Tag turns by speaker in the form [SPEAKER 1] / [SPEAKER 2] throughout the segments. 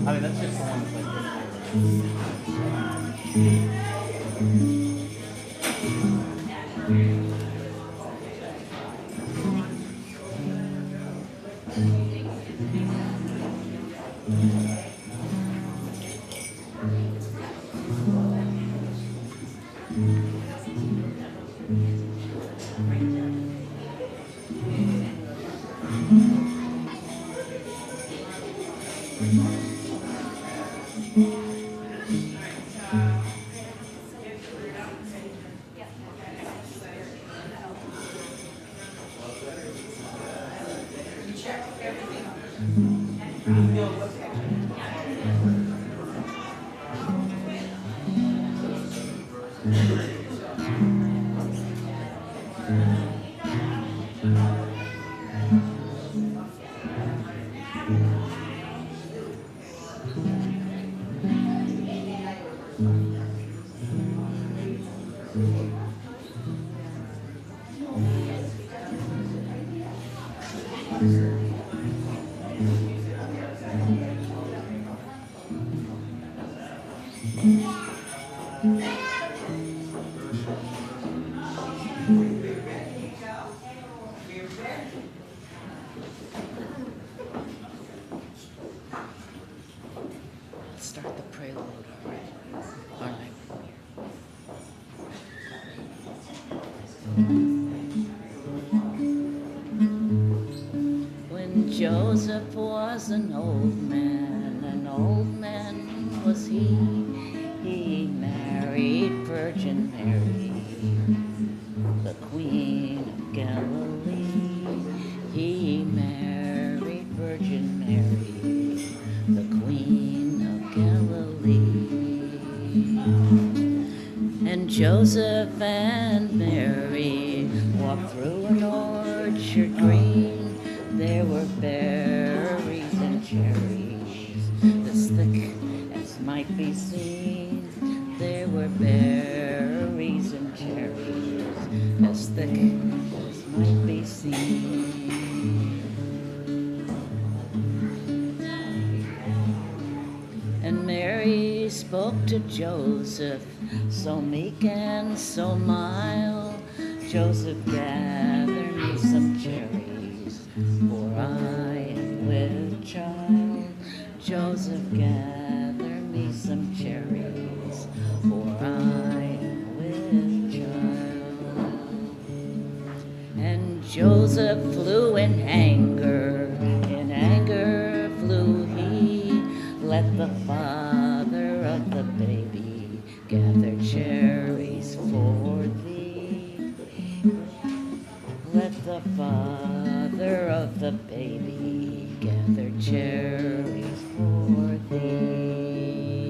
[SPEAKER 1] I mean, that's just the one
[SPEAKER 2] Start the prelude, all right? All right. When Joseph was an old man was he married Virgin Mary, the Queen of Galilee. He married Virgin Mary, the Queen of Galilee. And Joseph and Mary walked through an orchard green. There were berries and cherries as thick as might be seen. There were berries and cherries as thick as might be seen. And Mary spoke to Joseph, so meek and so mild. Joseph, gather me some cherries, for I am with child. Joseph, gather me some cherries, for I am with child. And Joseph flew in anger flew he. Let the father of the baby gather cherries for thee. Let the father of the baby gather cherries for thee.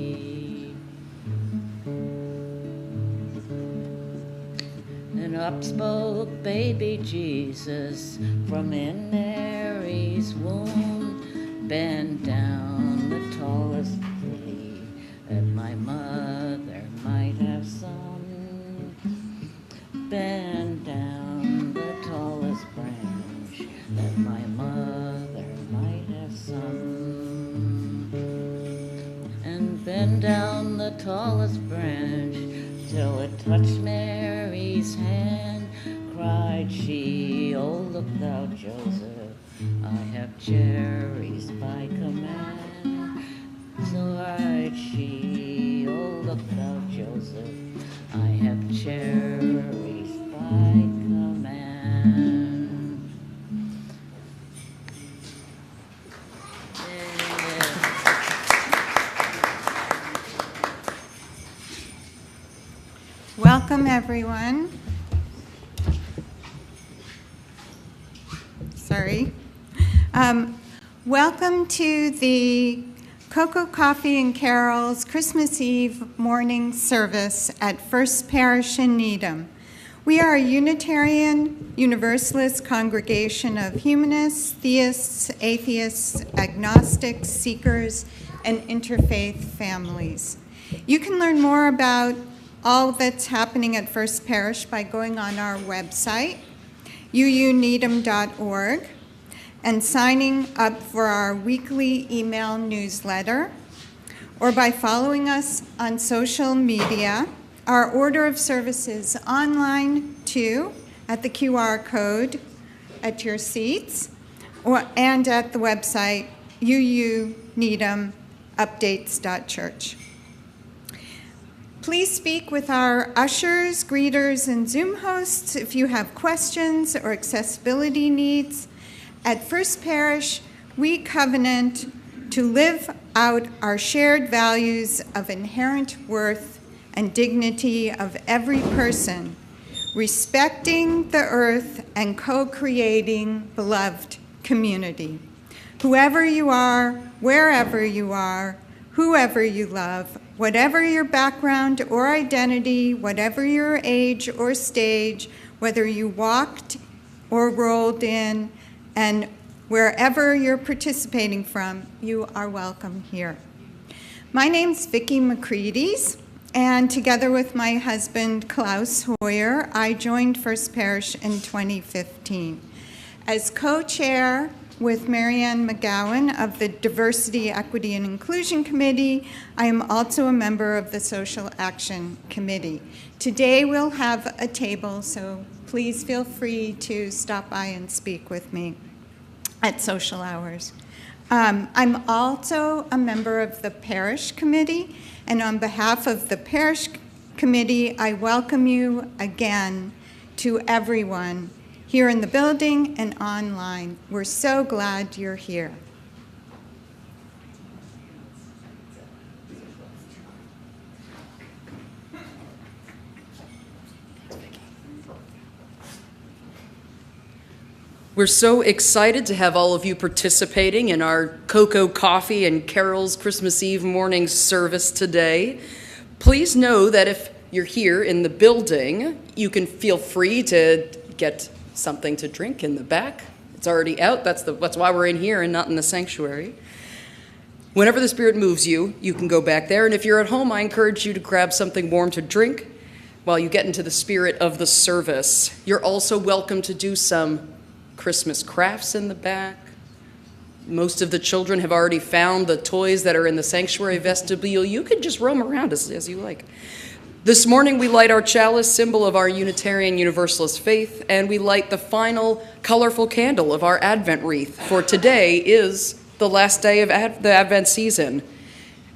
[SPEAKER 2] And up spoke baby Jesus from in Mary's womb. Bend down the tallest tree that my mother might have some. Bend down the tallest branch that my mother might have some. And bend down the tallest branch till it touched Mary's hand. Cried she, oh look thou Joseph, I have cherries by command. So cried she, oh look thou Joseph, I have cherries by command.
[SPEAKER 1] Welcome, everyone. Sorry. Welcome to the Cocoa Coffee and Carols Christmas Eve morning service at First Parish in Needham. We are a Unitarian Universalist congregation of humanists, theists, atheists, agnostics, seekers, and interfaith families. You can learn more about all that's happening at First Parish by going on our website, uuneedham.org, and signing up for our weekly email newsletter, or by following us on social media. Our order of services online too, at the QR code at your seats, and at the website uuneedhamupdates.church. Please speak with our ushers, greeters, and Zoom hosts if you have questions or accessibility needs. At First Parish, we covenant to live out our shared values of inherent worth and dignity of every person, respecting the earth and co-creating beloved community. Whoever you are, wherever you are, whoever you love, whatever your background or identity, whatever your age or stage, whether you walked or rolled in, and wherever you're participating from, you are welcome here. My name's Vicki McCready's, and together with my husband, Klaus Hoyer, I joined First Parish in 2015. As co-chair with Marianne McGowan of the Diversity, Equity, and Inclusion Committee, I am also a member of the Social Action Committee. Today we'll have a table, so please feel free to stop by and speak with me at social hours. I'm also a member of the Parish Committee, and on behalf of the Parish Committee, I welcome you again to everyone here in the building and online. We're so glad you're here.
[SPEAKER 3] We're so excited to have all of you participating in our Cocoa Coffee and Carols Christmas Eve morning service today. Please know that if you're here in the building, you can feel free to get something to drink in the back. It's already out. That's why we're in here and not in the sanctuary. Whenever the Spirit moves you, you can go back there. And if you're at home, I encourage you to grab something warm to drink while you get into the spirit of the service. You're also welcome to do some Christmas crafts in the back. Most of the children have already found the toys that are in the sanctuary vestibule. You can just roam around as you like. This morning we light our chalice, symbol of our Unitarian Universalist faith, and we light the final colorful candle of our Advent wreath, for today is the last day of the Advent season.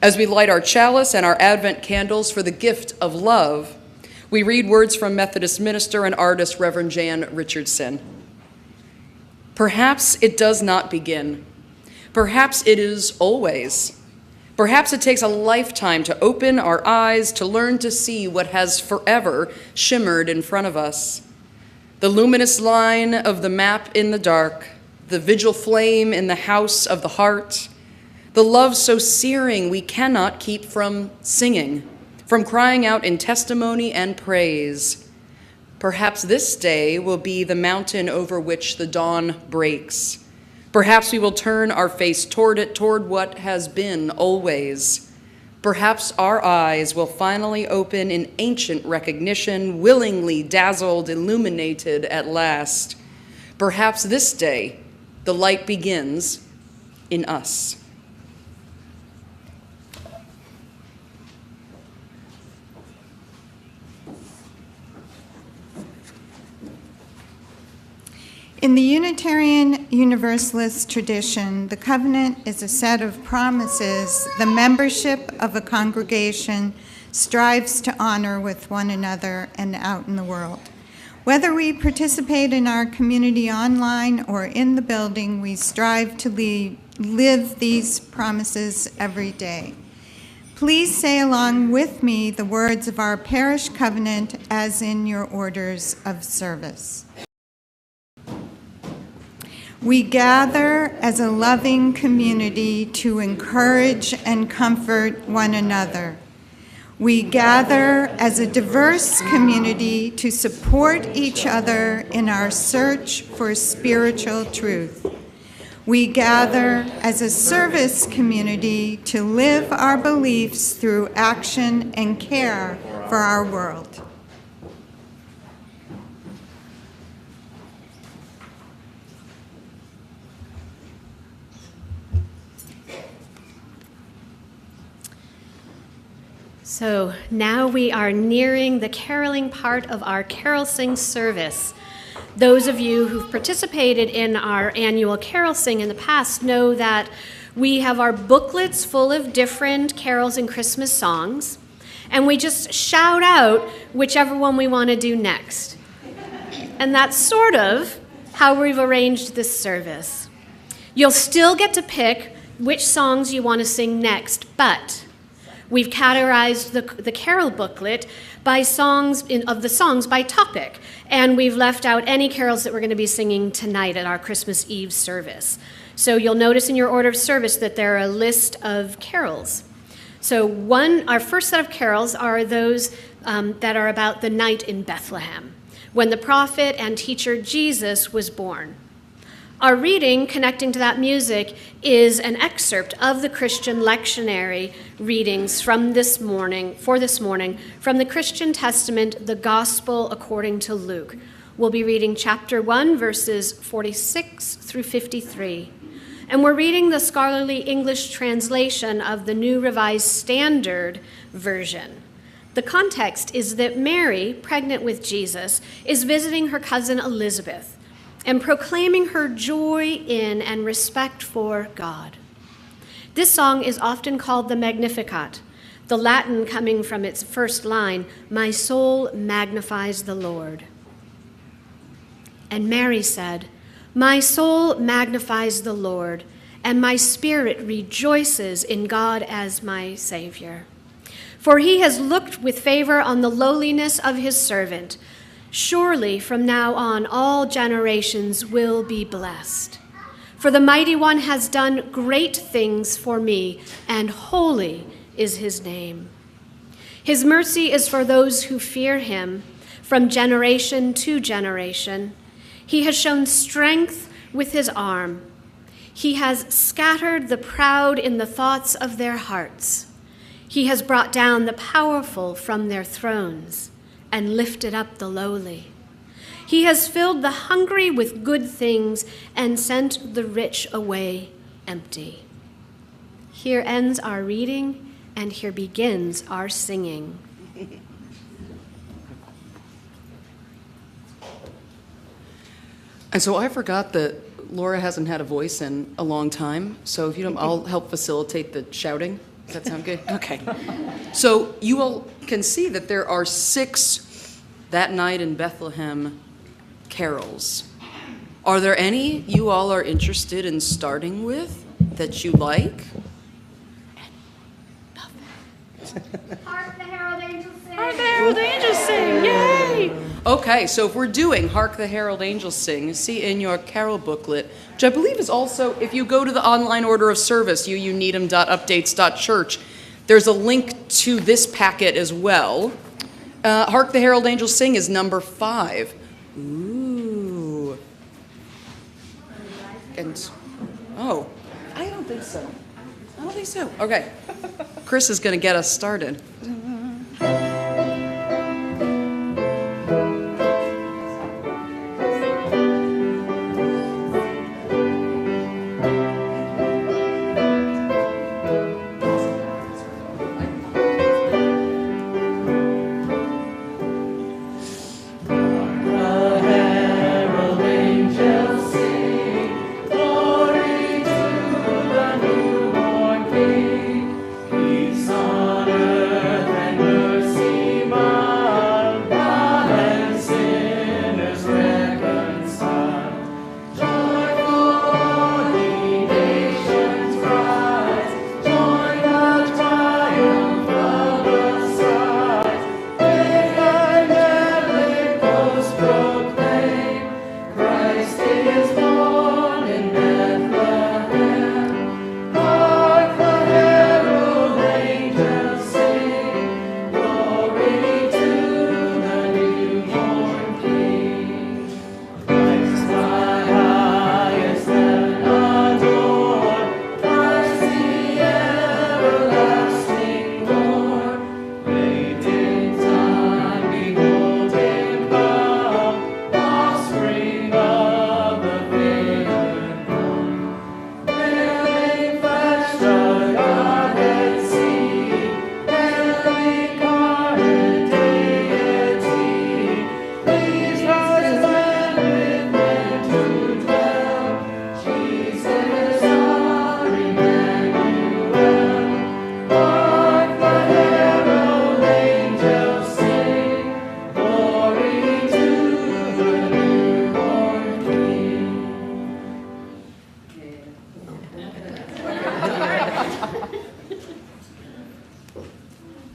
[SPEAKER 3] As we light our chalice and our Advent candles for the gift of love, we read words from Methodist minister and artist Reverend Jan Richardson. Perhaps it does not begin. Perhaps it is always. Perhaps it takes a lifetime to open our eyes to learn to see what has forever shimmered in front of us. The luminous line of the map in the dark, the vigil flame in the house of the heart, the love so searing we cannot keep from singing, from crying out in testimony and praise. Perhaps this day will be the mountain over which the dawn breaks. Perhaps we will turn our face toward it, toward what has been always. Perhaps our eyes will finally open in ancient recognition, willingly dazzled, illuminated at last. Perhaps this day the light begins in us.
[SPEAKER 1] In the Unitarian Universalist tradition, the covenant is a set of promises the membership of a congregation strives to honor with one another and out in the world. Whether we participate in our community online or in the building, we strive to live these promises every day. Please say along with me the words of our parish covenant as in your orders of service. We gather as a loving community to encourage and comfort one another. We gather as a diverse community to support each other in our search for spiritual truth. We gather as a service community to live our beliefs through action and care for our world.
[SPEAKER 4] So now we are nearing the caroling part of our Carol Sing service. Those of you who've participated in our annual Carol Sing in the past know that we have our booklets full of different carols and Christmas songs, and we just shout out whichever one we want to do next. And that's sort of how we've arranged this service. You'll still get to pick which songs you want to sing next, but we've categorized the carol booklet by songs of the songs by topic, and we've left out any carols that we're going to be singing tonight at our Christmas Eve service. So you'll notice in your order of service that there are a list of carols. So our first set of carols are those that are about the night in Bethlehem, when the prophet and teacher Jesus was born. Our reading connecting to that music is an excerpt of the Christian lectionary readings from this morning from the Christian Testament, the Gospel according to Luke. We'll be reading chapter 1, verses 46 through 53. And we're reading the scholarly English translation of the New Revised Standard Version. The context is that Mary, pregnant with Jesus, is visiting her cousin Elizabeth and proclaiming her joy in and respect for God. This song is often called the Magnificat, the Latin coming from its first line, "My soul magnifies the Lord." And Mary said, "My soul magnifies the Lord, and my spirit rejoices in God as my Savior. For he has looked with favor on the lowliness of his servant. Surely from now on all generations will be blessed. For the Mighty One has done great things for me, and holy is his name. His mercy is for those who fear him from generation to generation. He has shown strength with his arm. He has scattered the proud in the thoughts of their hearts. He has brought down the powerful from their thrones and lifted up the lowly. He has filled the hungry with good things and sent the rich away empty." Here ends our reading, and here begins our singing.
[SPEAKER 3] And so I forgot that Laura hasn't had a voice in a long time, so if you don't, I'll help facilitate the shouting. Does that sound good? Okay. So you all can see that there are 6 That Night in Bethlehem carols. Are there any you all are interested in starting with that you like?
[SPEAKER 4] Hark the herald angels sing!
[SPEAKER 2] Hark the herald angels sing! Yay!
[SPEAKER 3] Okay, so if we're doing Hark the Herald Angels Sing, see in your carol booklet, which I believe is also, if you go to the online order of service, uuneedham.updates.church, there's a link to this packet as well. Hark the Herald Angels Sing is number 5. Ooh. And, I don't think so. I don't think so. Okay. Chris is going to get us started.
[SPEAKER 5] Peace on earth.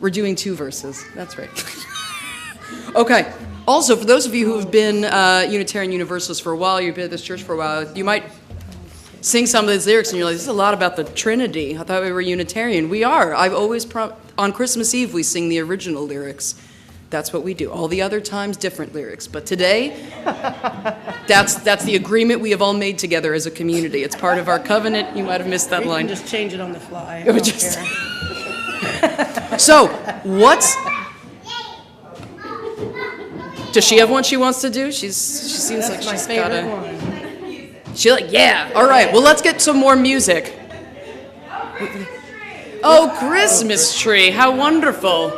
[SPEAKER 3] We're doing 2 verses. That's right. Okay. Also, for those of you who have been Unitarian Universalists for a while, you've been at this church for a while, you might sing some of these lyrics and you're like, this is a lot about the Trinity. I thought we were Unitarian. We are. I've always, on Christmas Eve, we sing the original lyrics. That's what we do. All the other times, different lyrics. But today, that's the agreement we have all made together as a community. It's part of our covenant. You might have missed that
[SPEAKER 5] You
[SPEAKER 3] line.
[SPEAKER 5] can just change it on the fly.
[SPEAKER 3] It would just- So, what's... Does she have one she wants to do? She seems like
[SPEAKER 5] That's my
[SPEAKER 3] she's
[SPEAKER 5] favorite
[SPEAKER 3] got a...
[SPEAKER 5] one.
[SPEAKER 3] She like, yeah. All right. Well, let's get some more music. Oh, Christmas tree. How wonderful.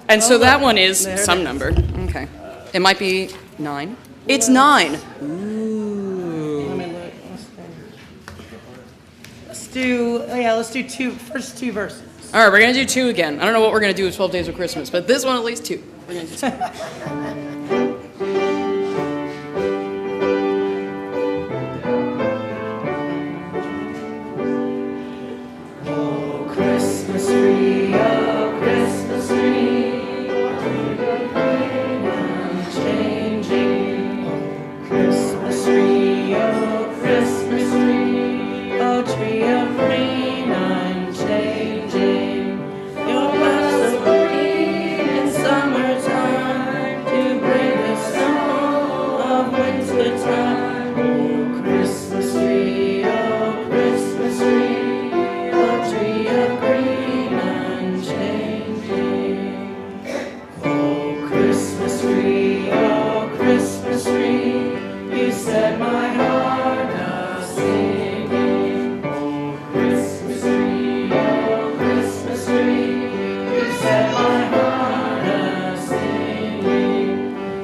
[SPEAKER 3] And so that one is
[SPEAKER 5] There it
[SPEAKER 3] some
[SPEAKER 5] is.
[SPEAKER 3] number. Okay. It might be 9. It's 9.
[SPEAKER 5] Let me look. Let's do, let's do first two verses.
[SPEAKER 3] All right, we're going to do 2 again. I don't know what we're going to do with 12 Days of Christmas, but this one at least 2. We're going to do 2.
[SPEAKER 5] Christmas tree, oh Christmas tree, changing. Oh Christmas tree, oh Christmas tree, oh tree of green, I'm changing. Your glass of green in summertime to bring the snow of wintertime. Oh Christmas tree, oh Christmas tree, oh tree of green, I'm changing. Oh Christmas tree, oh Christmas tree, you set my heart a-singing. Oh Christmas tree, oh Christmas tree, you set my heart a-singing.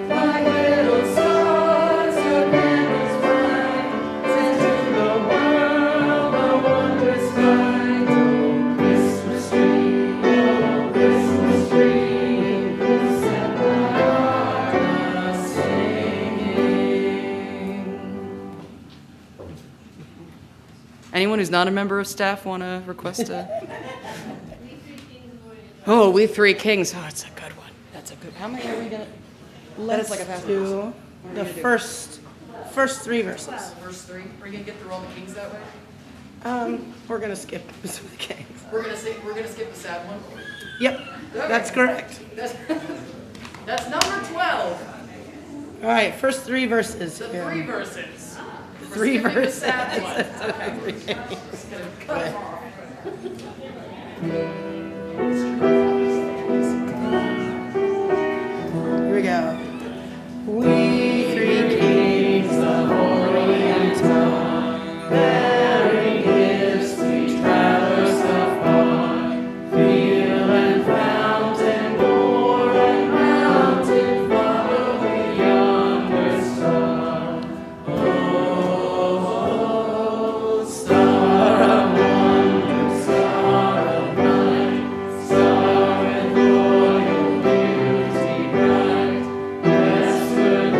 [SPEAKER 5] Like little stars, your candles bright, send to the world a wondrous light. Oh Christmas tree, oh Christmas tree, you set my heart a-singing.
[SPEAKER 3] Anyone who's not a member of staff want to request a... Oh, We Three Kings. Oh, it's a good one. That's a good... How many are we going to... That is like a
[SPEAKER 5] Let's
[SPEAKER 3] thousand.
[SPEAKER 5] do the first 3 verses.
[SPEAKER 3] Verse 3. Are you going to get through all the kings that way?
[SPEAKER 5] We're gonna skip some of the kings.
[SPEAKER 3] We're gonna skip the sad one.
[SPEAKER 5] Yep, that's correct.
[SPEAKER 3] That's number 12.
[SPEAKER 5] All right, first 3 verses.
[SPEAKER 3] The
[SPEAKER 5] here.
[SPEAKER 3] 3 verses. We're
[SPEAKER 5] 3
[SPEAKER 3] skipping the
[SPEAKER 5] verses.
[SPEAKER 3] sad one. Okay. Just gonna cut it off.
[SPEAKER 5] Here we go. We 3 kings of Orient tongue, bearing gifts we traverse afar, field and fountain, moor and mountain, follow the yonder star. Oh, star of wonder, star of night, star with royal beauty bright, westward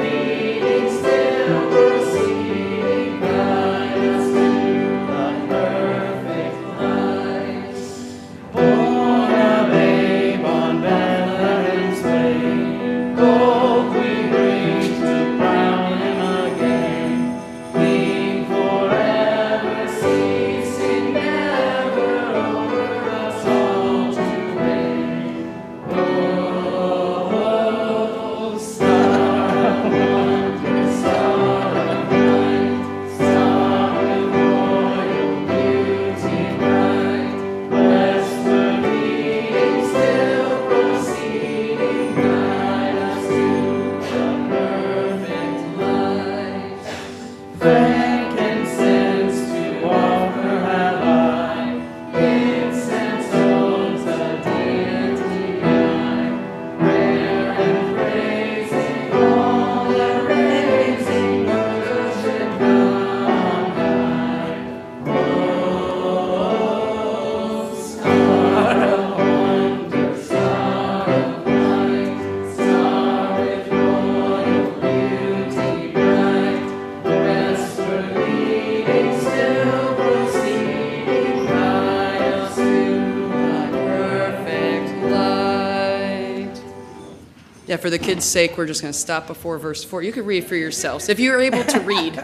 [SPEAKER 3] Yeah, for the kids' sake, we're just going to stop before verse 4. You can read for yourselves. If you're able to read,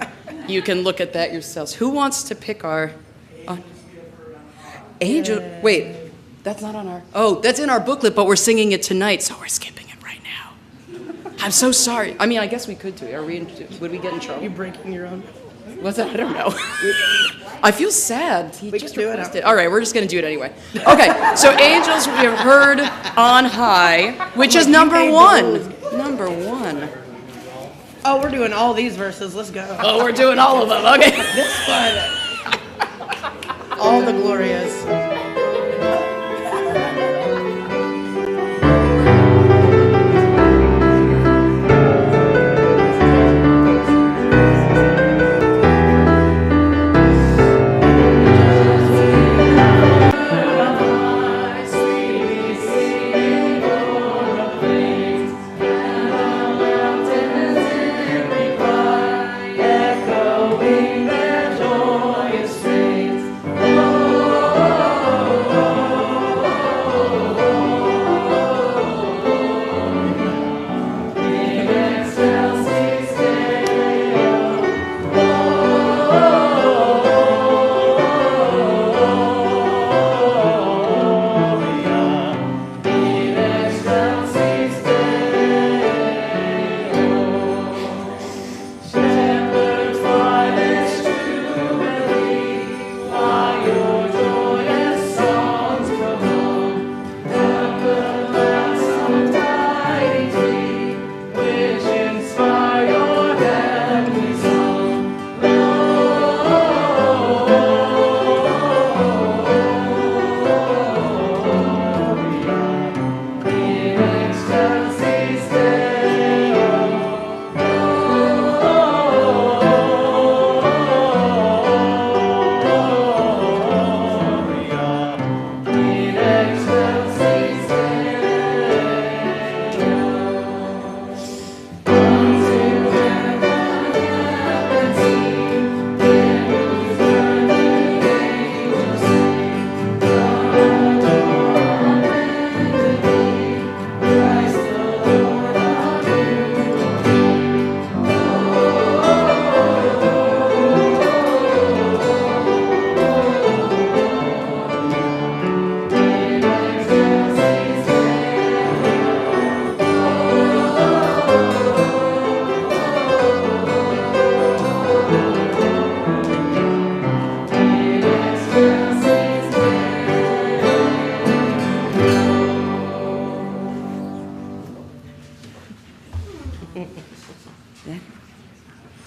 [SPEAKER 3] you can look at that yourselves. Who wants to pick our angel? Wait, that's not on our. Oh, that's in our booklet, but we're singing it tonight, so we're skipping it right now. I'm so sorry. I mean, I guess we could do it. Would we get in trouble?
[SPEAKER 6] You breaking your own?
[SPEAKER 3] What's that? I don't know. I feel sad. He
[SPEAKER 6] We
[SPEAKER 3] just
[SPEAKER 6] can do it
[SPEAKER 3] requested. All right, we're just going to do it anyway. Okay, so angels we have heard on high, which is number
[SPEAKER 6] paid the
[SPEAKER 3] one. Number one.
[SPEAKER 6] Oh, we're doing all these verses. Let's go.
[SPEAKER 3] Oh, we're doing all of them. Okay.
[SPEAKER 6] This fun. All the glorious.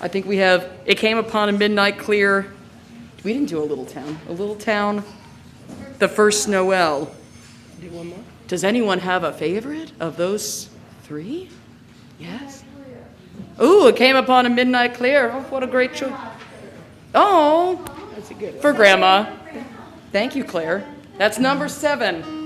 [SPEAKER 3] I think we have, it came upon a midnight clear. We didn't do a little town. A little town, the first Noel.
[SPEAKER 6] Do one more.
[SPEAKER 3] Does anyone have a favorite of those three? Yes? Ooh, it came upon a midnight clear. Oh, what a great choice. Oh,
[SPEAKER 6] That's a good one.
[SPEAKER 3] for Grandma. Thank you, Claire. That's number 7.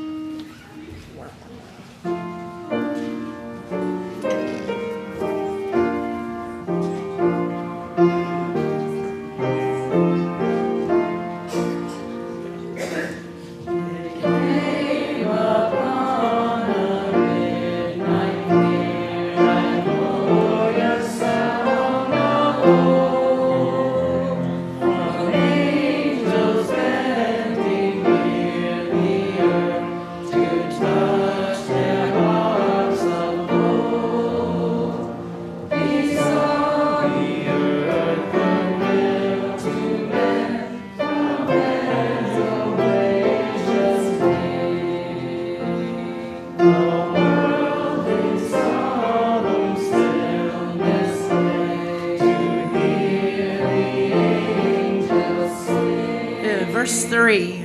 [SPEAKER 6] Verse 3.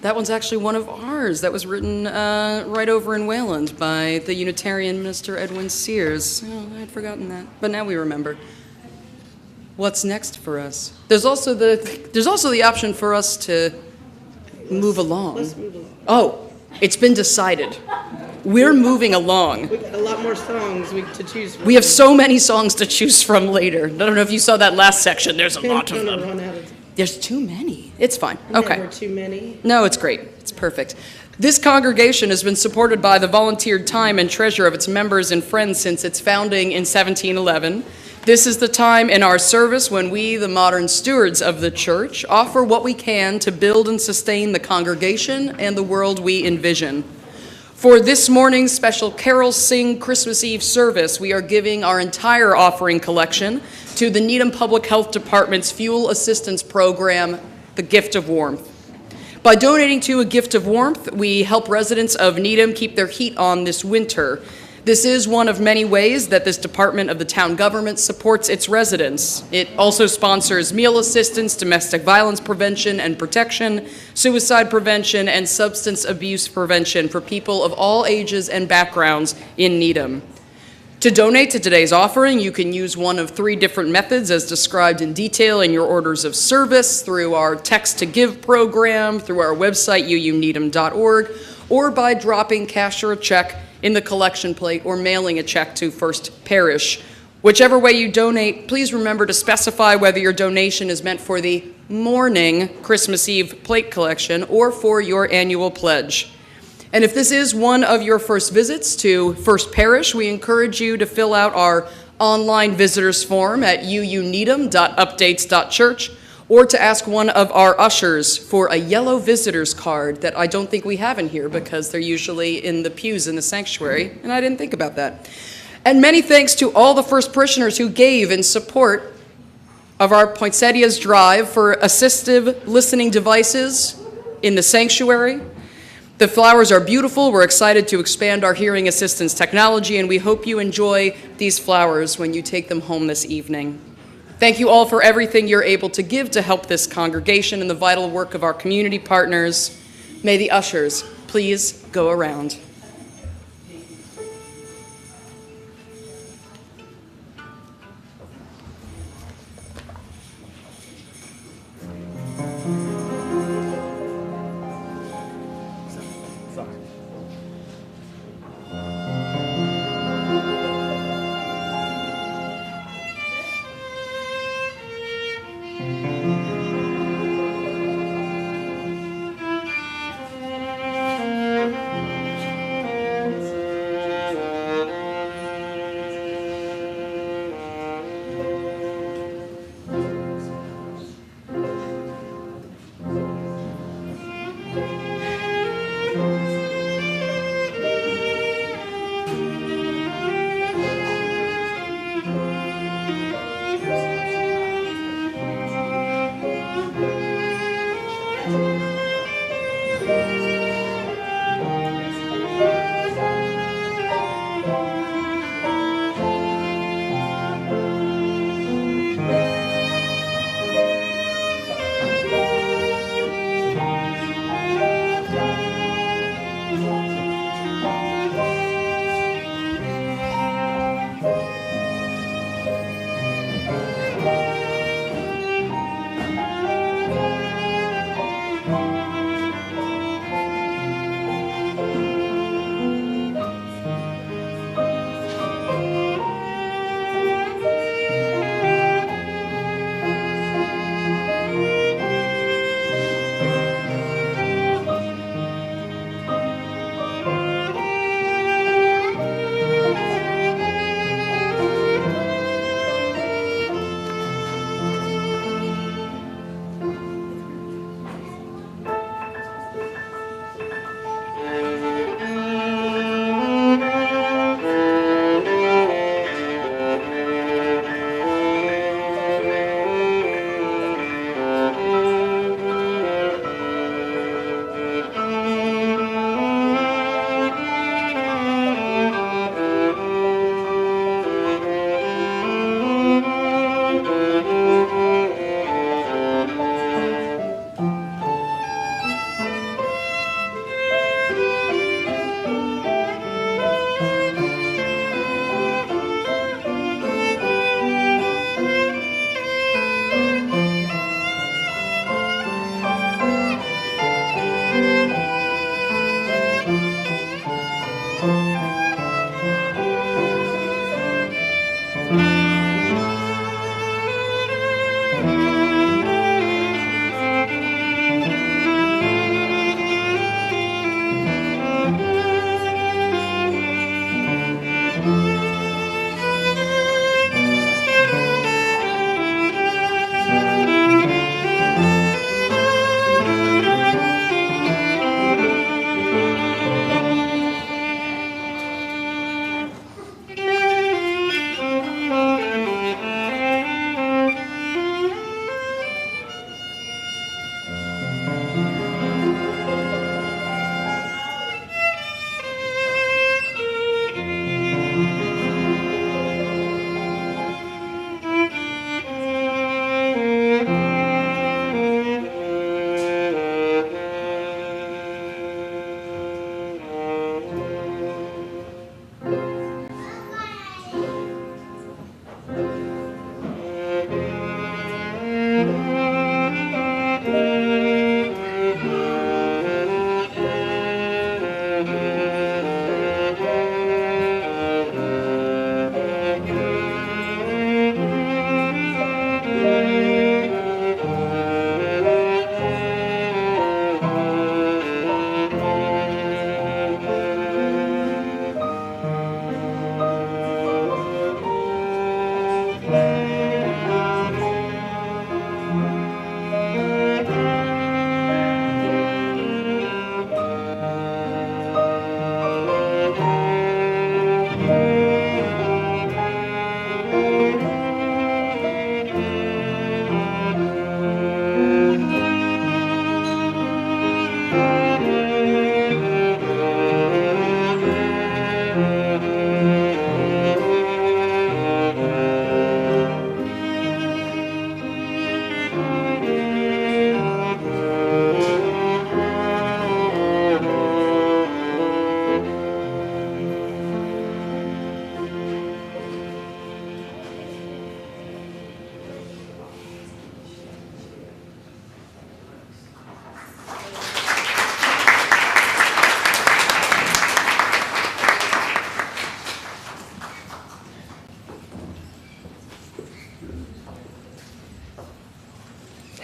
[SPEAKER 3] That one's actually one of ours. That was written right over in Wayland by the Unitarian minister Edwin Sears. Oh, I had forgotten that, but now we remember. What's next for us? There's also the option for us to move along.
[SPEAKER 6] Let's move along.
[SPEAKER 3] Oh, it's been decided. We're moving along.
[SPEAKER 6] We got a lot more songs to choose from.
[SPEAKER 3] We have so many songs to choose from later. I don't know if you saw that last section. There's a lot of
[SPEAKER 6] Gonna
[SPEAKER 3] them.
[SPEAKER 6] run out of
[SPEAKER 3] There's too many. It's fine. Okay.
[SPEAKER 6] Never too many.
[SPEAKER 3] No, it's great. It's perfect. This congregation has been supported by the volunteered time and treasure of its members and friends since its founding in 1711. This is the time in our service when we, the modern stewards of the church, offer what we can to build and sustain the congregation and the world we envision. For this morning's special Carol Sing Christmas Eve service, we are giving our entire offering collection to the Needham Public Health Department's Fuel Assistance Program, the Gift of Warmth. By donating to a Gift of Warmth, we help residents of Needham keep their heat on this winter. This is one of many ways that this department of the town government supports its residents. It also sponsors meal assistance, domestic violence prevention and protection, suicide prevention, and substance abuse prevention for people of all ages and backgrounds in Needham. To donate to today's offering, you can use one of 3 different methods as described in detail in your orders of service, through our Text to Give program, through our website, uuneedham.org, or by dropping cash or a check in the collection plate or mailing a check to First Parish. Whichever way you donate, please remember to specify whether your donation is meant for the morning Christmas Eve plate collection or for your annual pledge. And if this is one of your first visits to First Parish, we encourage you to fill out our online visitors form at uuneedham.updates.church, or to ask one of our ushers for a yellow visitor's card that I don't think we have in here because they're usually in the pews in the sanctuary, and I didn't think about that. And many thanks to all the first parishioners who gave in support of our Poinsettias Drive for assistive listening devices in the sanctuary. The flowers are beautiful. We're excited to expand our hearing assistance technology, and we hope you enjoy these flowers when you take them home this evening. Thank you all for everything you're able to give to help this congregation and the vital work of our community partners. May the ushers please go around.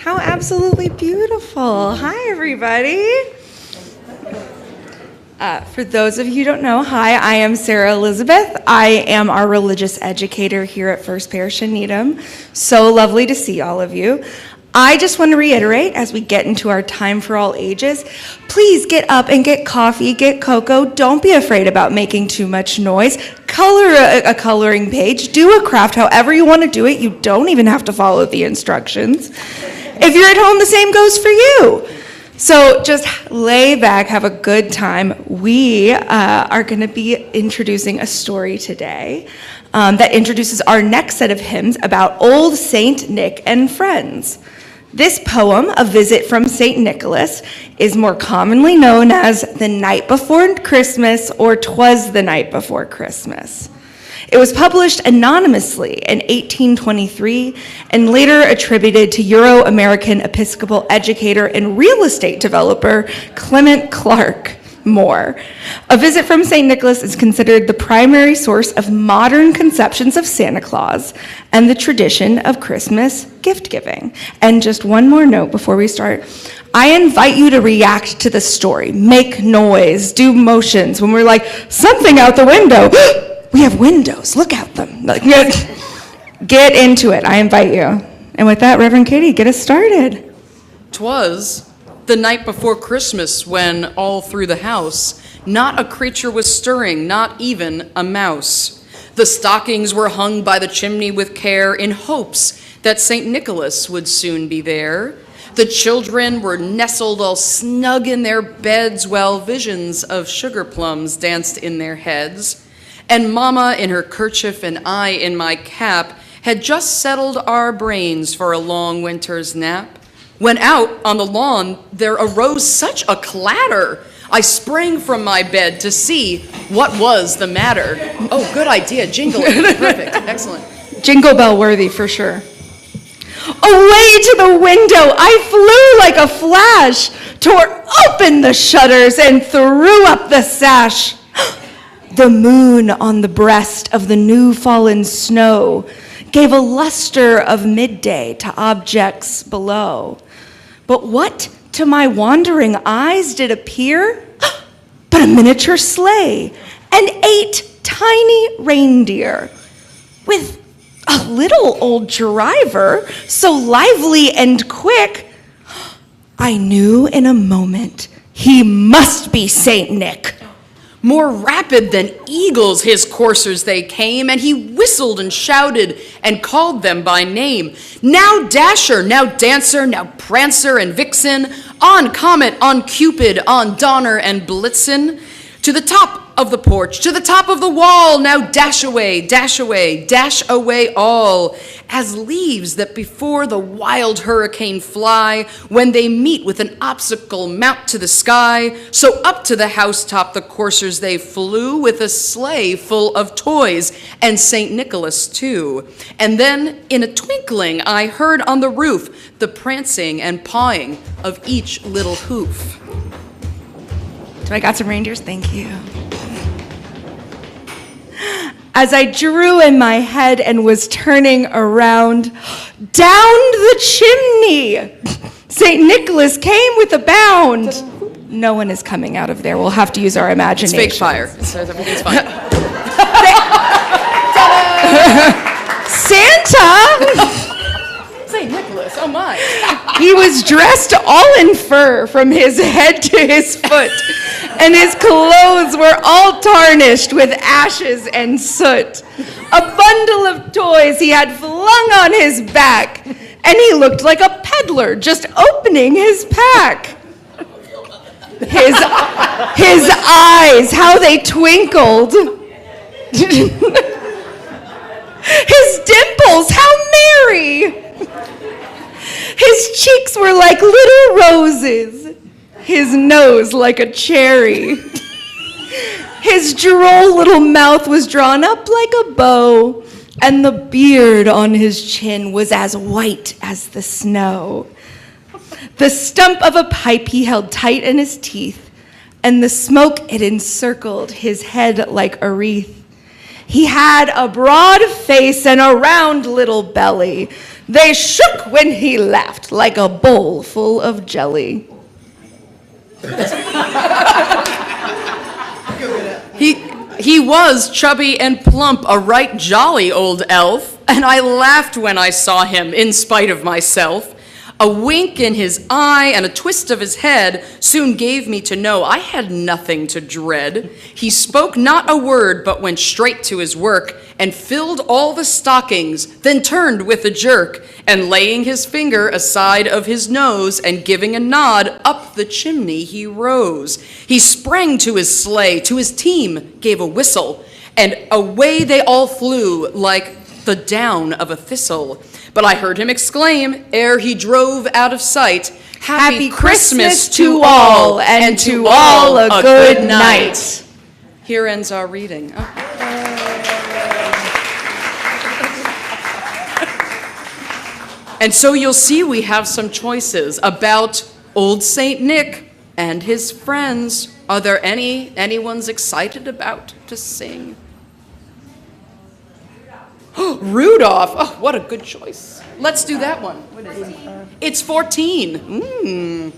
[SPEAKER 7] How absolutely beautiful. Hi, everybody. For those of you who don't know, hi, I am Sarah Elizabeth. I am our religious educator here at First Parish in Needham. So lovely to see all of you. I just want to reiterate, as we get into our time for all ages, please get up and get coffee, get cocoa. Don't be afraid about making too much noise. Color a coloring page. Do a craft however you want to do it. You don't even have to follow the instructions. If you're at home, the same goes for you. So just lay back, have a good time. We are going to be introducing a story today that introduces our next set of hymns about Old Saint Nick and Friends. This poem, A Visit from St. Nicholas, is more commonly known as The Night Before Christmas or 'Twas the Night Before Christmas. It was published anonymously in 1823 and later attributed to Euro-American Episcopal educator and real estate developer Clement Clark Moore. A Visit from St. Nicholas is considered the primary source of modern conceptions of Santa Claus and the tradition of Christmas gift-giving. And just one more note before we start. I invite you to react to the story, make noise, do motions when we're like, something out the window. We have windows, look out them. Like, get into it, I invite you. And with that, Reverend Katie, get us started.
[SPEAKER 3] 'Twas the night before Christmas when all through the house not a creature was stirring, not even a mouse. The stockings were hung by the chimney with care in hopes that St. Nicholas would soon be there. The children were nestled all snug in their beds while visions of sugar plums danced in their heads. And Mama in her kerchief and I in my cap had just settled our brains for a long winter's nap. When out on the lawn there arose such a clatter, I sprang from my bed to see what was the matter. Oh, good idea, jingling, perfect, excellent.
[SPEAKER 7] Jingle bell worthy for sure. Away to the window I flew like a flash, tore open the shutters and threw up the sash. The moon on the breast of the new fallen snow gave a luster of midday to objects below. But what to my wandering eyes did appear but a miniature sleigh and 8 tiny reindeer with a little old driver so lively and quick. I knew in a moment he must be Saint Nick.
[SPEAKER 3] More rapid than eagles his coursers they came, and he whistled and shouted and called them by name. Now Dasher, now Dancer, now Prancer and Vixen, on Comet, on Cupid, on Donner and Blitzen, to the top of the porch, to the top of the wall, now dash away, dash all, as leaves that before the wild hurricane fly, when they meet with an obstacle mount to the sky, so up to the housetop the coursers they flew, with a sleigh full of toys, and St. Nicholas too. And then, in a twinkling, I heard on the roof the prancing and pawing of each little hoof.
[SPEAKER 7] So I got some reindeers, thank you. As I drew in my head and was turning around, down the chimney, St. Nicholas came with a bound. No one is coming out of there. We'll have to use our imagination.
[SPEAKER 3] It's fake fire. It says everything's fine.
[SPEAKER 7] Santa!
[SPEAKER 3] St. Nicholas, oh my.
[SPEAKER 7] He was dressed all in fur from his head to his foot, and his clothes were all tarnished with ashes and soot. A bundle of toys he had flung on his back, and he looked like a peddler just opening his pack. His eyes, how they twinkled. His dimples, how merry. His cheeks were like little roses, his nose like a cherry. His droll little mouth was drawn up like a bow, and the beard on his chin was as white as the snow. The stump of a pipe he held tight in his teeth, and the smoke it encircled his head like a wreath. He had a broad face and a round little belly. They shook when he laughed like a bowl full of jelly.
[SPEAKER 3] He was chubby and plump, a right jolly old elf, and I laughed when I saw him, in spite of myself. A wink in his eye and a twist of his head soon gave me to know I had nothing to dread. He spoke not a word, but went straight to his work, and filled all the stockings, then turned with a jerk, and laying his finger aside of his nose, and giving a nod, up the chimney he rose. He sprang to his sleigh, to his team gave a whistle, and away they all flew like the down of a thistle. But I heard him exclaim, ere he drove out of sight, Happy Christmas to all, and to all a good night. Here ends our reading. And so you'll see we have some choices about Old Saint Nick and his friends. Are there anyone's excited about to sing? Rudolph. Oh, what a good choice. Let's do that one. What is it? It's 14.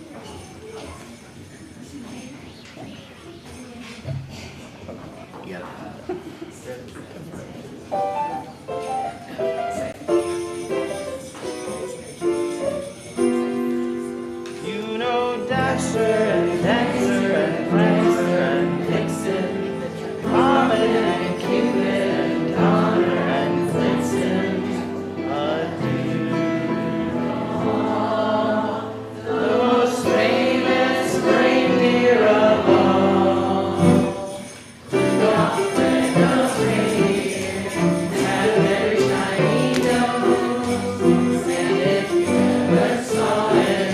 [SPEAKER 5] You know Dasher and Dancer and Prancer and Vixen, Comet and Cupid and Donner and Blitzen. Adieu, the most famous reindeer of all. Rudolph the reindeer had a very shiny nose, and if you ever saw him,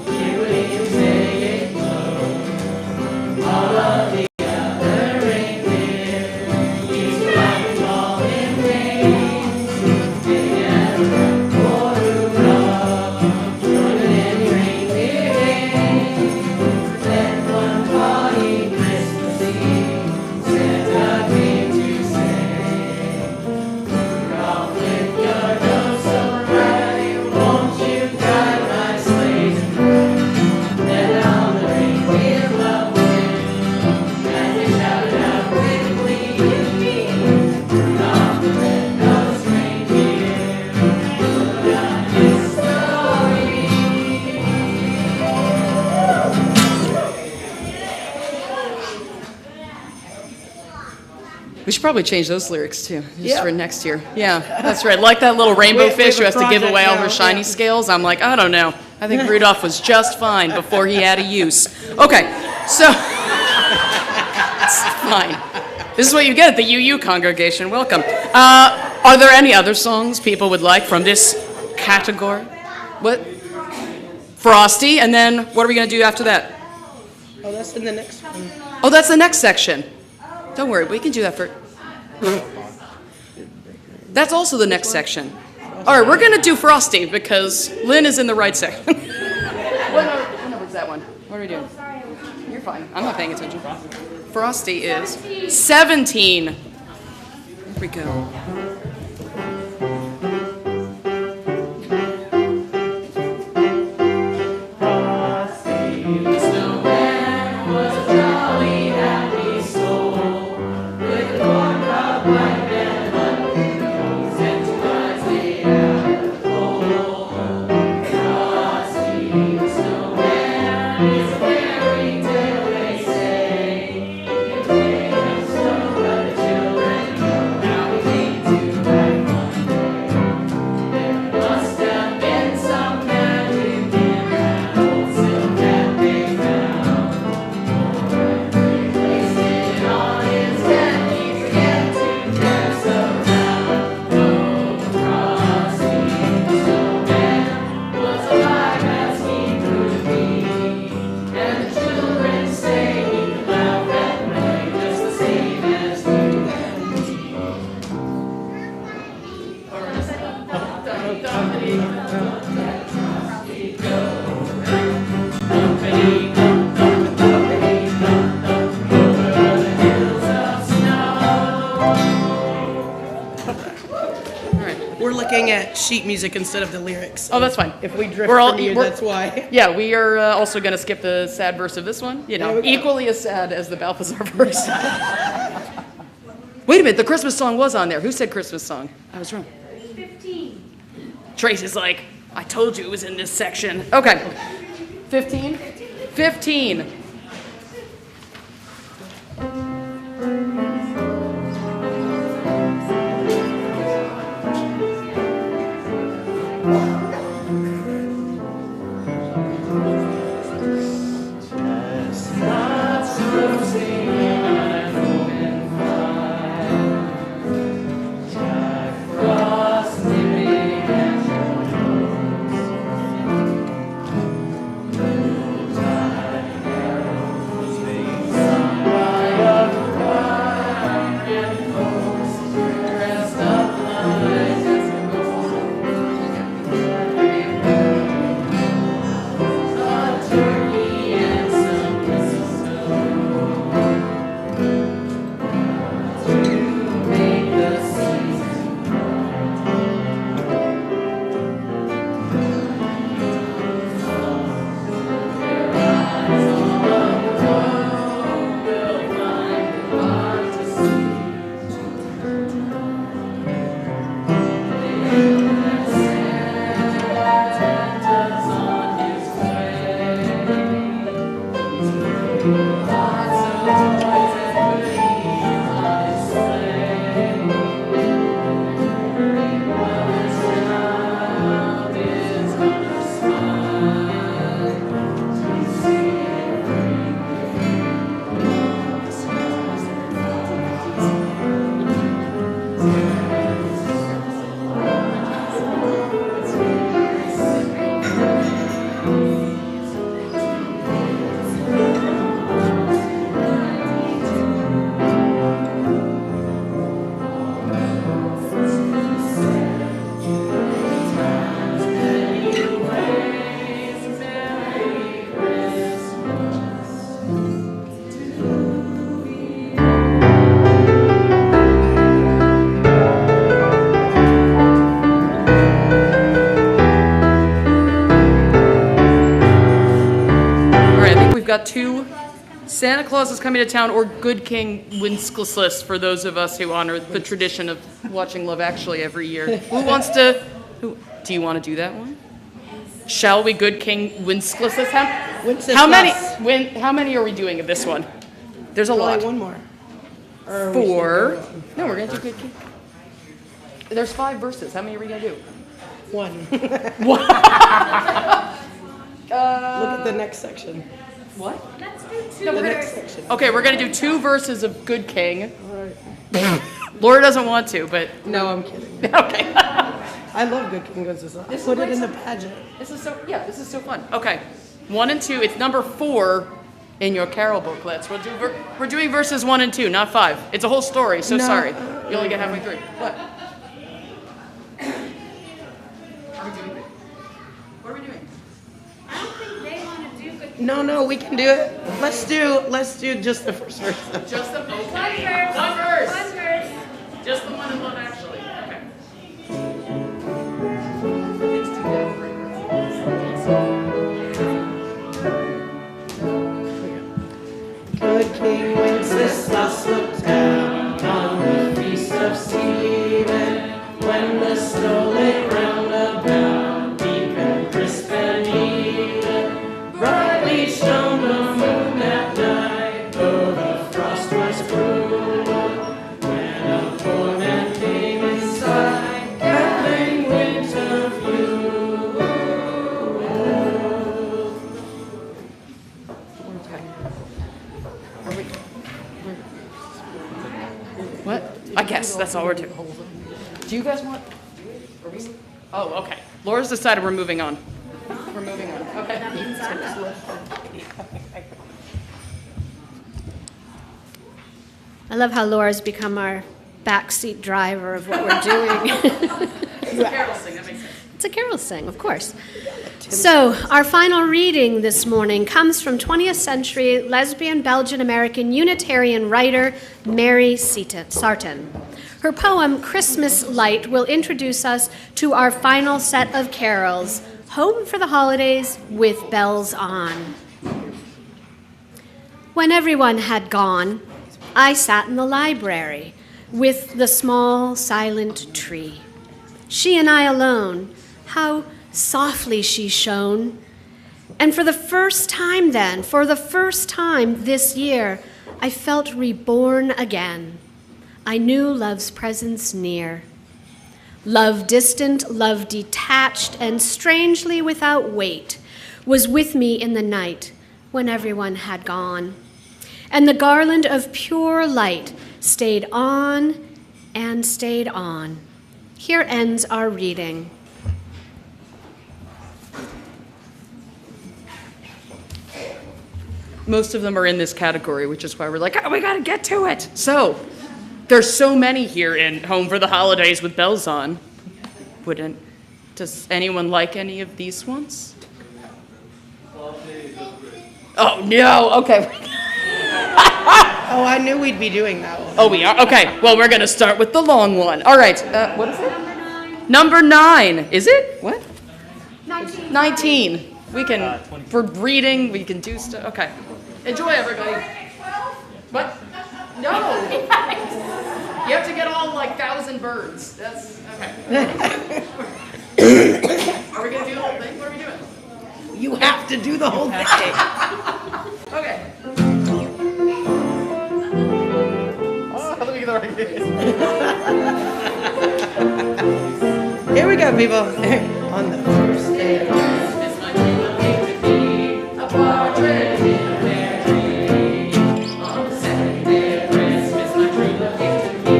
[SPEAKER 5] you would even say
[SPEAKER 3] should probably change those lyrics too, just
[SPEAKER 6] Yeah.
[SPEAKER 3] for next year. Yeah, that's right. Like that little rainbow
[SPEAKER 6] We
[SPEAKER 3] fish who
[SPEAKER 6] have
[SPEAKER 3] has
[SPEAKER 6] a
[SPEAKER 3] to give
[SPEAKER 6] project
[SPEAKER 3] away all her
[SPEAKER 6] now,
[SPEAKER 3] shiny
[SPEAKER 6] yeah.
[SPEAKER 3] scales. I'm like, I don't know. I think Rudolph was just fine before he had a use. Okay, so it's fine. This is what you get at the UU congregation. Welcome. Are there any other songs people would like from this category? What? Frosty, and then what are we going to do after that?
[SPEAKER 6] Oh, that's in the next one.
[SPEAKER 3] Oh, that's the next section. Don't worry, we can do that for. That's also the next section. All right, we're going to do Frosty because Lynn is in the right section. What number is that one? What are we doing? You're fine. I'm not paying attention. Frosty is 17. Here we go.
[SPEAKER 6] We're looking at sheet music instead of the lyrics.
[SPEAKER 3] Oh, that's fine.
[SPEAKER 6] If we drift
[SPEAKER 3] We're all-
[SPEAKER 6] from you,
[SPEAKER 3] we're-
[SPEAKER 6] that's why.
[SPEAKER 3] Yeah, we are also going to skip the sad verse of this one. You know,
[SPEAKER 6] There we go.
[SPEAKER 3] equally as sad as the Balthazar verse. Wait a minute, the Christmas song was on there. Who said Christmas song? I was wrong. 15. Tracy's like, I told you it was in this section. Okay. 15? 15. Got two Santa Claus is Coming to Town or Good King Wenceslas for those of us who honor the tradition of watching Love Actually every year. Who wants to, do you want to do that one? Shall we Good King Wenceslas? How many are we doing of this one? There's a lot.
[SPEAKER 6] Only one more.
[SPEAKER 3] 4. No, we're going to do Good King. There's 5 verses. How many are we going to do?
[SPEAKER 6] 1. Look at the next section.
[SPEAKER 3] What?
[SPEAKER 6] The next section.
[SPEAKER 3] Okay, we're going to do 2 verses of Good King. Laura doesn't want to, but
[SPEAKER 6] No, I'm kidding.
[SPEAKER 3] okay.
[SPEAKER 6] I love Good King Wenceslas. I put it in the pageant.
[SPEAKER 3] This is so fun. Okay, 1 and 2. It's number 4 in your carol booklets. We're doing verses 1 and 2, not 5. It's a whole story. So
[SPEAKER 6] No.
[SPEAKER 3] sorry. You only get halfway through. What? Are we doing it? What are we doing?
[SPEAKER 6] No, we can do it. Let's do just the first verse.
[SPEAKER 3] Just the okay. One verse. Just the one and one actually. Okay.
[SPEAKER 6] Good King Wenceslas looked down on the feast of Stephen when the snow lay round about, deep and crisp and even. Brightly shone the moon that night, though the frost was cruel. When a poor man came inside, gathering winter fuel.
[SPEAKER 3] What? I guess that's all we're doing. Do you guys want? Oh, okay. Laura's decided we're moving on. We're moving on. Okay.
[SPEAKER 4] I love how Laura's become our backseat driver of what we're doing.
[SPEAKER 3] It's a carol sing. That makes sense.
[SPEAKER 4] It's a carol sing, of course. So, our final reading this morning comes from 20th century lesbian Belgian-American Unitarian writer Mary Sarton. Her poem, Christmas Light, will introduce us to our final set of carols, Home for the Holidays with Bells On. When everyone had gone, I sat in the library with the small, silent tree. She and I alone, how softly she shone. And for the first time this year, I felt reborn again. I knew love's presence near. Love distant, love detached, and strangely without weight was with me in the night when everyone had gone. And the garland of pure light stayed on and stayed on. Here ends our reading.
[SPEAKER 3] Most of them are in this category, which is why we're like, oh, we gotta get to it. So, there's so many here in Home for the Holidays with Bells On. Does anyone like any of these ones? Oh, no, okay.
[SPEAKER 6] Oh, I knew we'd be doing that one.
[SPEAKER 3] Oh, we are? Okay, well, we're gonna start with the long one. All right, what is it? Number 9. Is it? What? 19. We can, for reading, we can do stuff. Okay. Enjoy, everybody. What? No. You have to get all like 1,000 birds. That's, okay. Are we going to do the whole thing? What are we doing?
[SPEAKER 6] You have to do the whole thing.
[SPEAKER 3] Okay. Oh, let me get the right
[SPEAKER 6] Here we go, people. On the first day.
[SPEAKER 3] partridge in a pear tree. On the second day of Christmas, my true love gave to me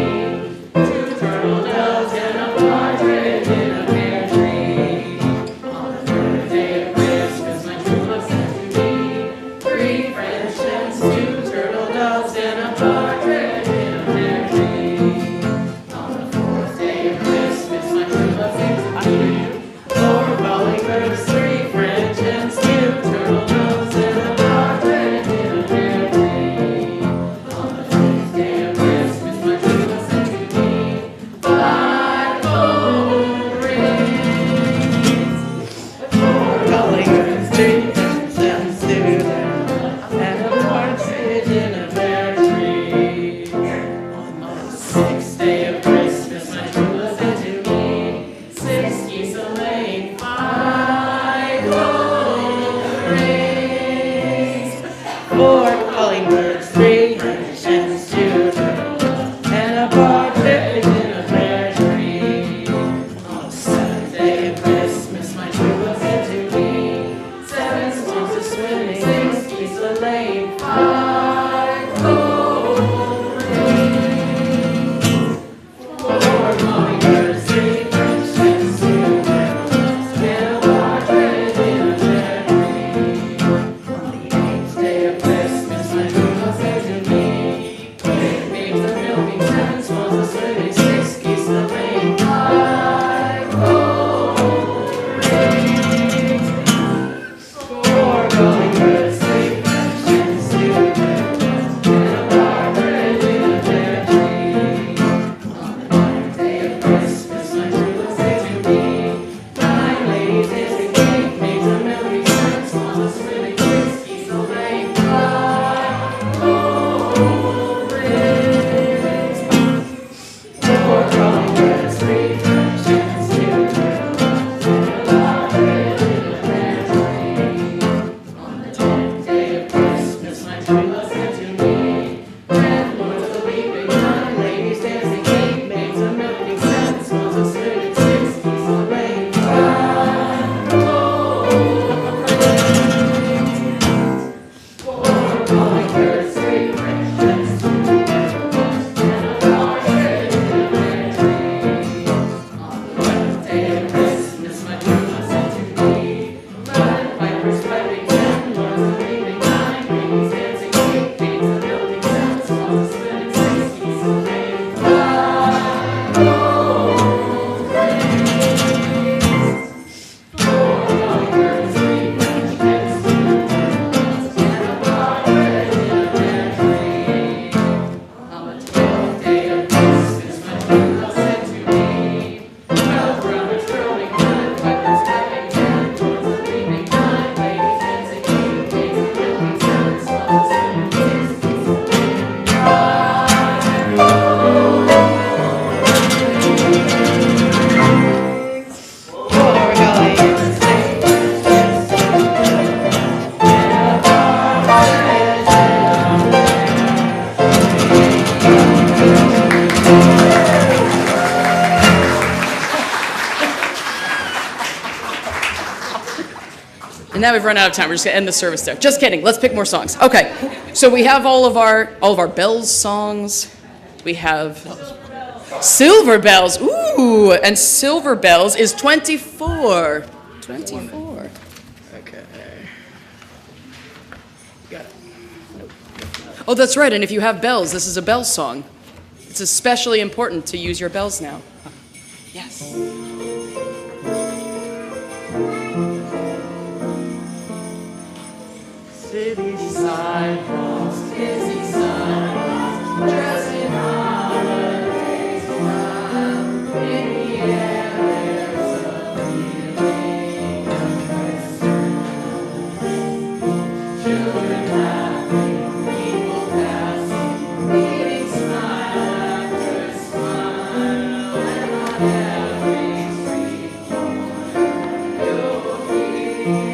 [SPEAKER 3] 2 turtle doves and a partridge in a pear tree. On the third day of Christmas, my true love sent to me 3 French hens, 2 turtle doves and a partridge in a pear tree. On the 4th day of Christmas, my true love gave to me 4 calling birds. now we've run out of time. We're just gonna end the service there. Just kidding. Let's pick more songs. Okay. So we have all of our bells songs. We have Silver Bells. Ooh, and Silver Bells is 24. 24.
[SPEAKER 6] Okay.
[SPEAKER 3] Got it. Oh, that's right. And if you have bells, this is a bell song. It's especially important to use your bells now. Yes.
[SPEAKER 6] City sidewalks, busy sidewalks, dressed in holidays, smile. In the air there's a feeling of Christmas. Children laughing, people passing, meeting smile after smile. And on every street corner you'll hear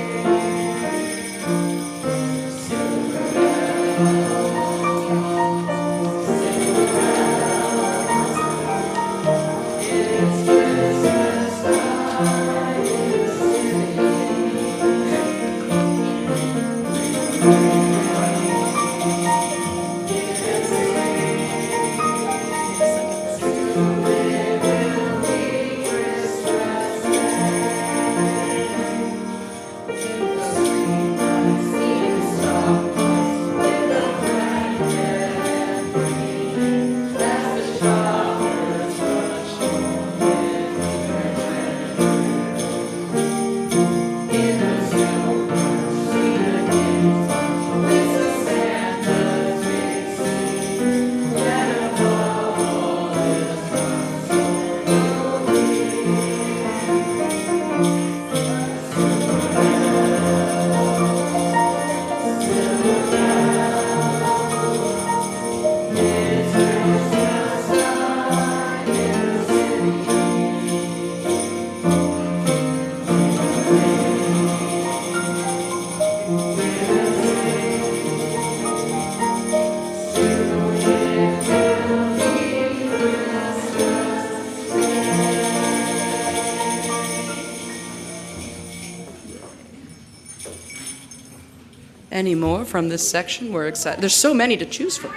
[SPEAKER 3] Any more from this section? We're excited. There's so many to choose from.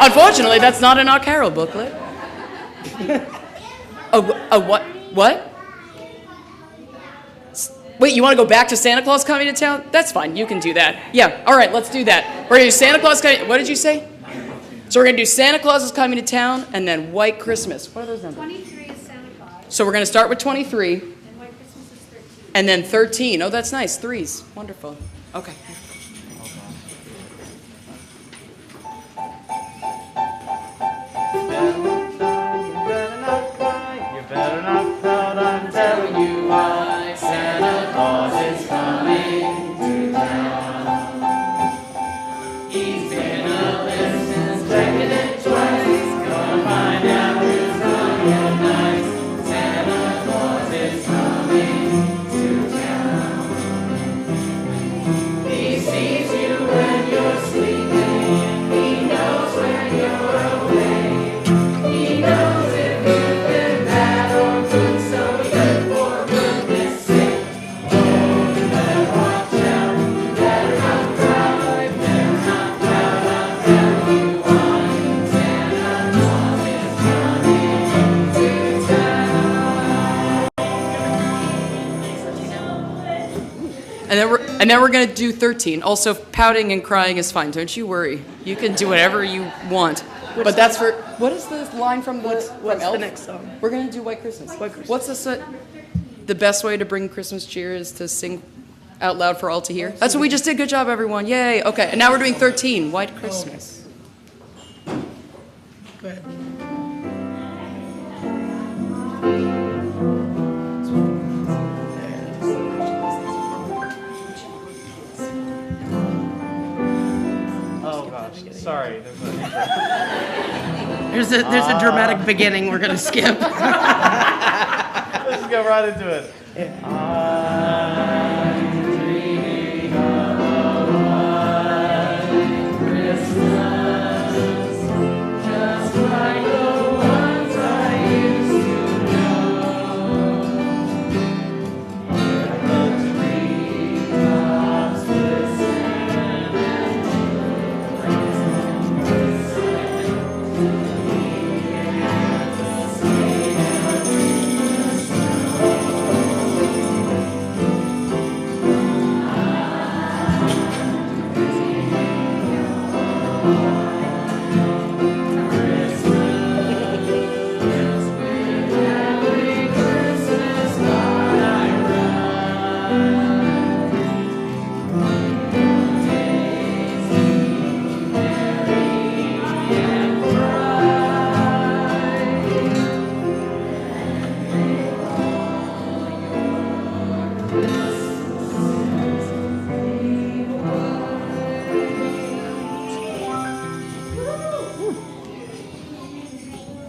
[SPEAKER 3] Unfortunately, that's not in our carol booklet. What? What? Wait, you want to go back to Santa Claus coming to town? That's fine. You can do that. Yeah. All right. Let's do that. We're gonna do Santa Claus coming. What did you say? So we're gonna do Santa Claus is coming to town, and then White Christmas. What are those numbers?
[SPEAKER 4] 23 is Santa Claus,
[SPEAKER 3] So we're gonna start with 23.
[SPEAKER 4] and White Christmas is 13.
[SPEAKER 3] And then 13. Oh, that's nice. Threes. Wonderful. Okay.
[SPEAKER 6] You better not pout, I'm telling you why. Santa Claus is coming to town. He's gonna listen, checking it twice. Gonna find out who's naughty and nice. Santa Claus is coming to town. He sees you when you're sleeping. He knows when you're awake. He knows if you've been bad or good, so good for goodness sake. Oh, you better watch out, you better not cry, you better not pout, I'll tell you why. Santa Claus is coming to town.
[SPEAKER 3] And then we're gonna do 13. Also, pouting and crying is fine. Don't you worry. You can do whatever you want. But that's for what is the line from
[SPEAKER 6] What's the next song?
[SPEAKER 3] We're gonna do White Christmas.
[SPEAKER 6] White Christmas.
[SPEAKER 3] What's the best way to bring Christmas cheer is to sing out loud for all to hear. That's what we just did. Good job, everyone. Yay. Okay, and now we're doing 13. White Christmas.
[SPEAKER 6] Go ahead.
[SPEAKER 8] Oh gosh, sorry.
[SPEAKER 6] There's a dramatic beginning we're gonna skip.
[SPEAKER 8] Let's just go right into it. I'm dreaming of a white Christmas, just like the ones I used to know.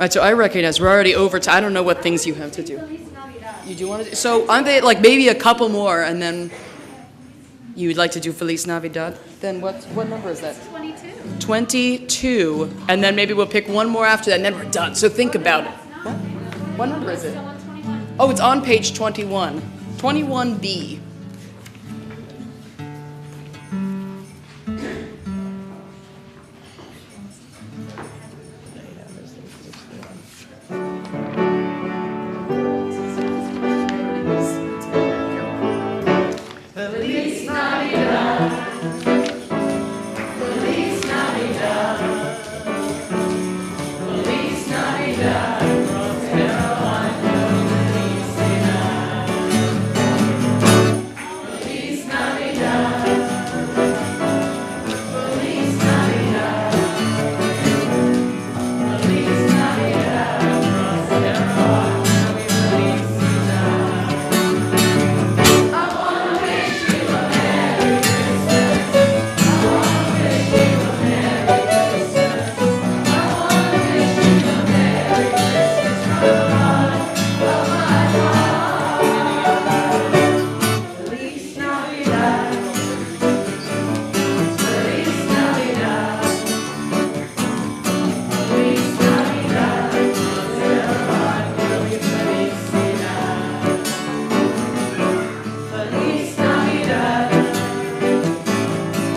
[SPEAKER 3] right, so I recognize we're already over I don't know what things you have to do. You do want to do, so aren't they like maybe a couple more and then you would like to do Feliz Navidad? Then what number is that?
[SPEAKER 4] 22.
[SPEAKER 3] 22. And then maybe we'll pick one more after that and then we're done. So think about it. What number is it? Oh, it's on page 21. 21B.
[SPEAKER 5] Feliz Navidad. Feliz Navidad. Feliz Navidad. Prospero año felicidad. Feliz Navidad. Feliz Navidad. Feliz Navidad. Prospero año felicidad. I wanna wish you a Merry Christmas. I wanna wish you a Merry Christmas. I wanna wish you a Merry Christmas from the bottom of my heart. Feliz Navidad. Feliz Navidad. Feliz Navidad. Prospero año y felicidad. Feliz Navidad. Feliz Navidad. Feliz Navidad. Prospero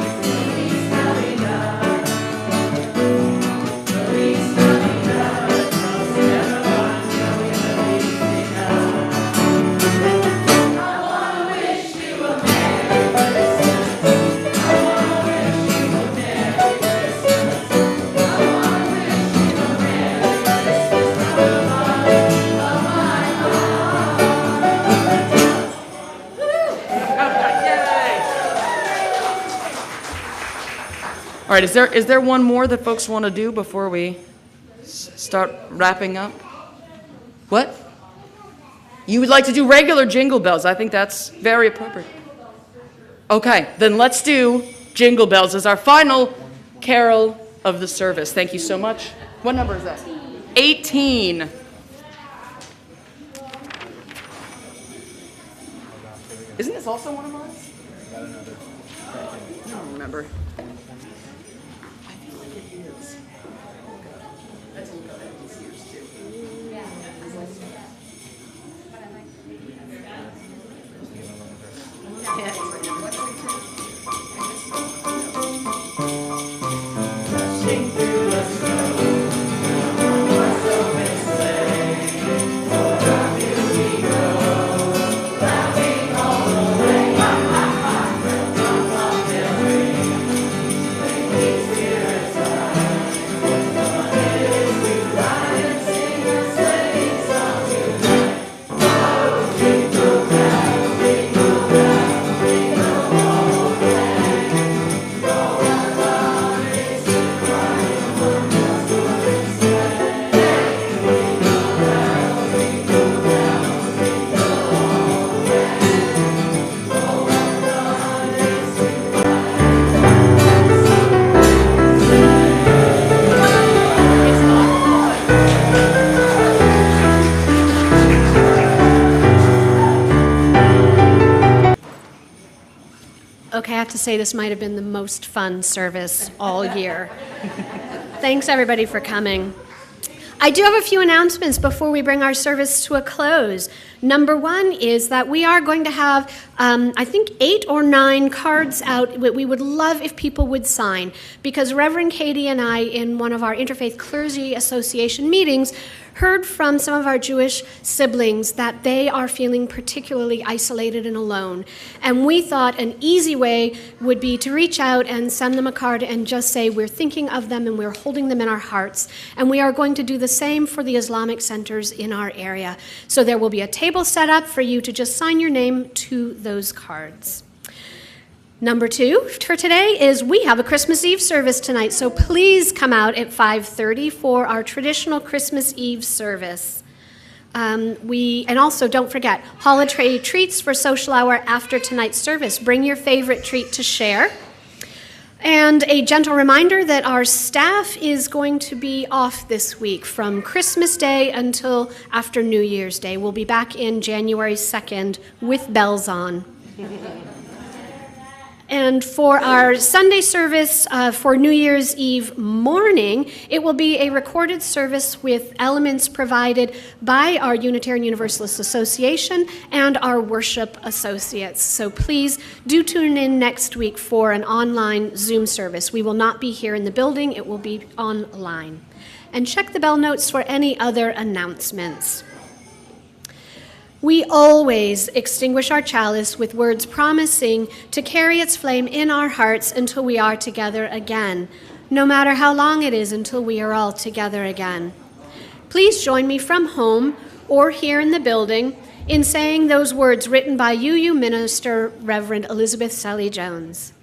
[SPEAKER 5] año y felicidad. I wanna wish you a Merry Christmas. I wanna wish you a Merry Christmas. I wanna wish you a Merry Christmas from the bottom of my
[SPEAKER 3] All right, is there one more that folks want to do before we start wrapping up? What? You would like to do regular Jingle Bells. I think that's very appropriate. Okay, then let's do Jingle Bells as our final carol of the service. Thank you so much. What number is that? 18. Isn't this also one of mine? I don't remember.
[SPEAKER 5] Sing through the snow, on horse open sleigh. Oh, how do we go? Laughing all the way. Ha, ha, ha. Bells on bobtail ring. Sweet spirits high. Fun it is to ride and sing a sleighing song tonight. Oh, jingle bells, jingle bells, jingle all the way. Go on, on, it's a quiet one, just open sleigh. Jingle bells, jingle bells, jingle all the way. Go on, on, it's a quiet one.
[SPEAKER 4] Okay, I have to say this might have been the most fun service all year. Thanks, everybody, for coming. I do have a few announcements before we bring our service to a close. Number one is that we are going to have, I think, 8 or 9 cards out that we would love if people would sign, because Reverend Katie and I, in one of our Interfaith Clergy Association meetings, heard from some of our Jewish siblings that they are feeling particularly isolated and alone. And we thought an easy way would be to reach out and send them a card and just say, we're thinking of them and we're holding them in our hearts. And we are going to do the same for the Islamic centers in our area. So there will be a table set up for you to just sign your name to those cards. Number 2 for today is we have a Christmas Eve service tonight, so please come out at 5:30 for our traditional Christmas Eve service. And also don't forget, holiday treats for social hour after tonight's service. Bring your favorite treat to share. And a gentle reminder that our staff is going to be off this week from Christmas Day until after New Year's Day. We'll be back in January 2nd with bells on. And for our Sunday service for New Year's Eve morning, it will be a recorded service with elements provided by our Unitarian Universalist Association and our worship associates. So please do tune in next week for an online Zoom service. We will not be here in the building, it will be online. And check the bell notes for any other announcements. We always extinguish our chalice with words promising to carry its flame in our hearts until we are together again, no matter how long it is until we are all together again. Please join me from home or here in the building in saying those words written by UU Minister Reverend Elizabeth Sally Jones.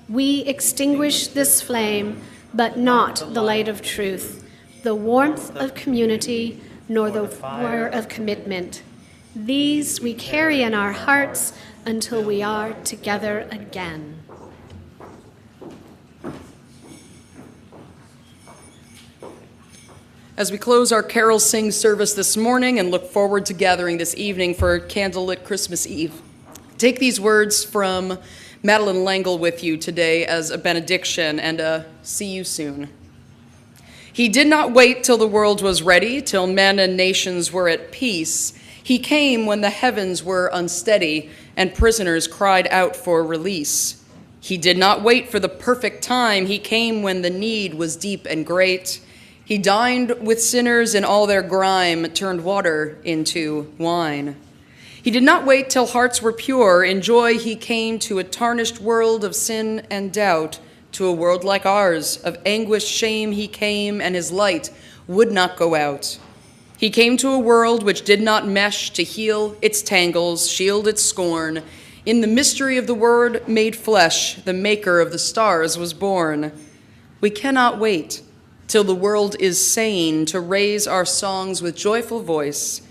[SPEAKER 4] We extinguish this flame, but not the light of truth, the warmth of community, nor the fire of commitment. These we carry in our hearts until we are together again.
[SPEAKER 3] As we close our Carol Sing service this morning and look forward to gathering this evening for candlelit Christmas Eve, take these words from Madeline Langle with you today as a benediction and a see you soon. He did not wait till the world was ready, till men and nations were at peace. He came when the heavens were unsteady and prisoners cried out for release. He did not wait for the perfect time. He came when the need was deep and great. He dined with sinners in all their grime, turned water into wine. He did not wait till hearts were pure. In joy he came to a tarnished world of sin and doubt, to a world like ours. Of anguish, shame he came, and his light would not go out. He came to a world which did not mesh to heal its tangles, shield its scorn. In the mystery of the Word made flesh, the maker of the stars was born. We cannot wait till the world is sane to raise our songs with joyful voice.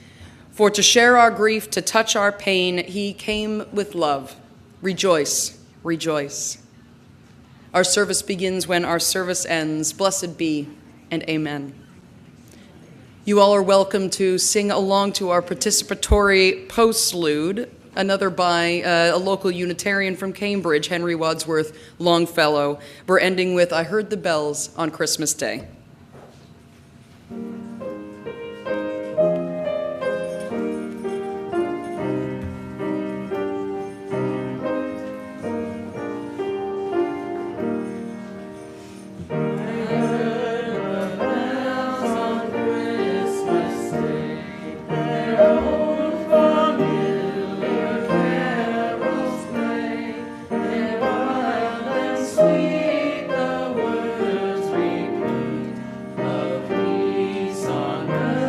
[SPEAKER 3] For to share our grief, to touch our pain, he came with love. Rejoice, rejoice. Our service begins when our service ends. Blessed be, and amen. You all are welcome to sing along to our participatory postlude, another by a local Unitarian from Cambridge, Henry Wadsworth Longfellow. We're ending with I Heard the Bells on Christmas Day.
[SPEAKER 5] Sweet the words repeat of peace on now